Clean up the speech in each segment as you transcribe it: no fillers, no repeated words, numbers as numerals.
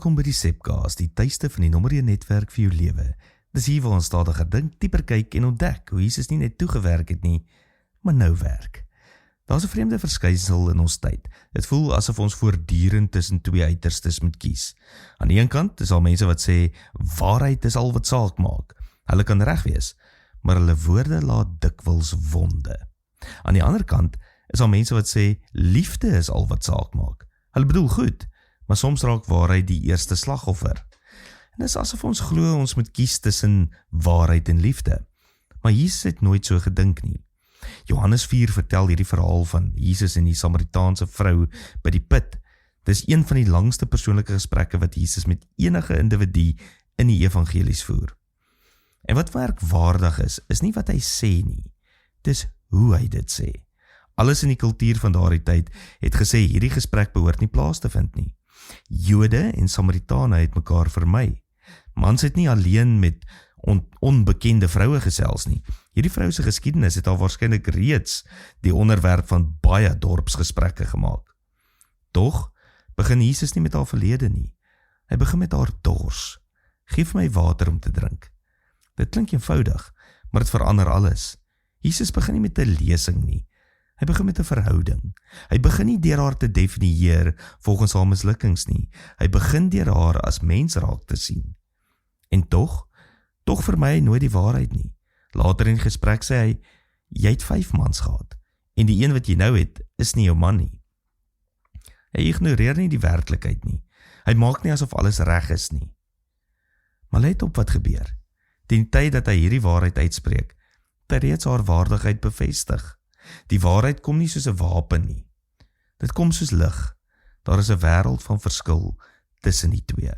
Welkom by die Sepcast, die tuiste van die nommer 1 netwerk vir jou lewe. Dis hier waar ons stadiger dink, dieper kyk en ontdek hoe Jesus nie net toegewerk het nie, maar nou werk. Daar's 'n vreemde verskynsel in ons tyd. Dit voel asof ons voortdurend tussen twee uiterstes moet kies. Aan die een kant is al mense wat sê, waarheid is al wat saak maak. Hulle kan reg wees, maar hulle woorde laat dikwels wonde. Aan die ander kant is al mense wat sê, liefde is al wat saak maak. Hulle bedoel goed, maar soms raak waarheid die eerste slagoffer. En dis asof ons glo ons moet kies tussen waarheid en liefde. Maar Jesus het nooit so gedink nie. Johannes 4 vertel hierdie verhaal van Jesus en die Samaritaanse vrou by die put. Dis een van die langste persoonlike gesprekke wat Jesus met enige individu in die evangelies voer. En wat merkwaardig is nie wat hy sê nie. Dis hoe hy dit sê. Alles in die kultuur van daardie tyd het gesê hierdie gesprek behoort nie plaas te vind nie. Jode en Samaritane het mekaar vermy. Mans het nie alleen met onbekende vroue gesels nie. Hierdie vrou se geskiedenis het al waarskynlik reeds die onderwerp van baie dorpsgesprekke gemaak. Tog begin Jesus nie met haar verlede nie. Hy begin met haar dors. Geef my water om te drink. Dit klink eenvoudig, maar dit verander alles. Jesus begin nie met 'n lesing nie. Hy begin met 'n verhouding. Hy begin nie deur haar te definieer volgens haar mislukkings nie. Hy begin deur haar as mens raak te sien. En tog vermy hy nooit die waarheid nie. Later in die gesprek sê hy, jy het 5 mans gehad, en die een wat jy nou het, is nie jou man nie. Hy ignoreer nie die werklikheid nie. Hy maak nie asof alles reg is nie. Maar let op wat gebeur. Teen tyd dat hy hierdie waarheid uitspreek, het hy reeds haar waardigheid bevestig. Die waarheid kom nie soos 'n wapen nie. Dit kom soos lig. Daar is 'n wêreld van verskil tussen die twee.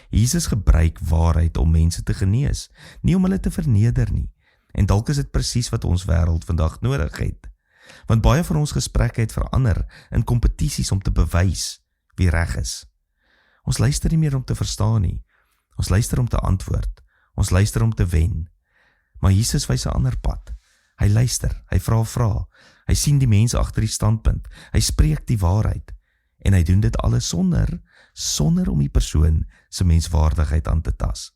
Jesus gebruik waarheid om mense te genees, nie om hulle te verneder nie. En dalk is dit presies wat ons wêreld vandag nodig het. Want baie van ons gesprekke het verander in kompetisies om te bewys wie reg is. Ons luister nie meer om te verstaan nie. Ons luister om te antwoord. Ons luister om te wen. Maar Jesus wys 'n ander pad. Hy luister, hy vra, hy sien die mense agter die standpunt, hy spreek die waarheid, en hy doen dit alles sonder om die persoon se menswaardigheid aan te tas.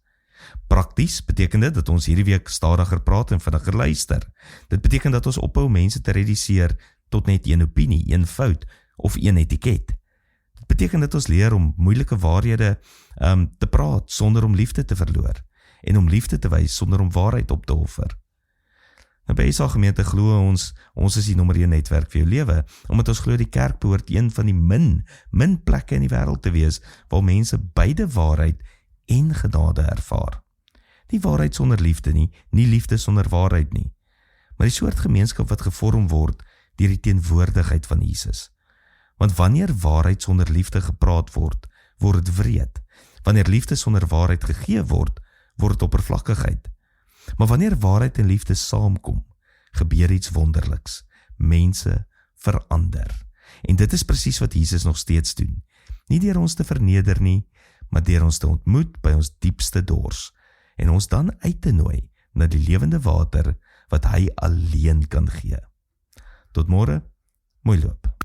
Prakties beteken dit dat ons hierdie week stadiger praat en vinniger luister. Dit beteken dat ons ophou mense te reduseer tot net een opinie, een fout of een etiket. Dit beteken dat ons leer om moeilike waarhede te praat sonder om liefde te verloor, en om liefde te wys sonder om waarheid op te offer. Nou by SA gemeente glo ons is die nommer 1 netwerk vir jou lewe, omdat ons glo die kerk behoort een van die min plekke in die wêreld te wees, waar mense beide waarheid en genade ervaar. Nie waarheid sonder liefde nie liefde sonder waarheid nie, maar die soort gemeenskap wat gevorm word deur die teenwoordigheid van Jesus. Want wanneer waarheid sonder liefde gepraat word dit wreed. Wanneer liefde sonder waarheid gegee word dit oppervlakkigheid. Maar wanneer waarheid en liefde saamkom, gebeur iets wonderliks. Mense verander. En dit is presies wat Jesus nog steeds doen. Nie deur ons te verneder nie, maar deur ons te ontmoet by ons diepste dors. En ons dan uit te nooi na die lewende water wat hy alleen kan gee. Tot môre, mooi loop.